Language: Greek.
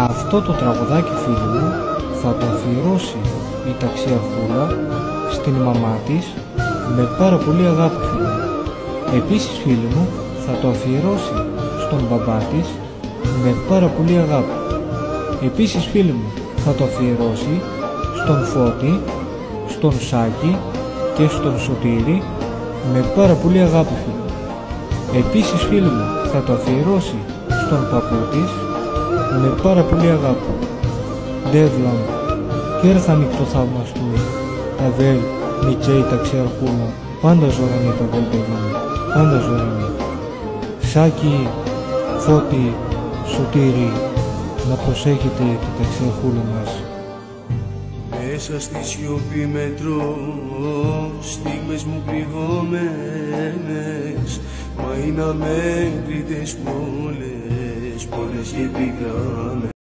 Αυτό το τραγουδάκι, φίλοι μου, θα το αφιερώσει η ταξιαρχούλα στην μαμά της με πάρα πολύ αγάπη, φίλοι μου. Επίσης, φίλοι μου, θα το αφιερώσει στον μπαμπά της με πάρα πολύ αγάπη. Επίσης, φίλοι μου, θα το αφιερώσει στον Φώτη, στον Σάκη και στον Σωτήρη με πάρα πολύ αγάπη, φίλοι μου. Επίσης, φίλοι μου, θα το αφιερώσει στον παππού της με πάρα πολύ αγάπη. Ντεύλαν και έρθαν το θαυμαστού, τα βέλ, Μιτσέη ταξιαρχούλα, πάντα ζωντανή τα βέλ, Ντεύλαν, πάντα ζωντανή. Σάκη, Φώτη, Σωτήρη, να προσέχετε την ταξιαρχούλα μας. Μέσα στη σιωπή μετρώ στιγμές μου πληγωμένες, μα είναι αμέτρητες πολλές και πικραμένες.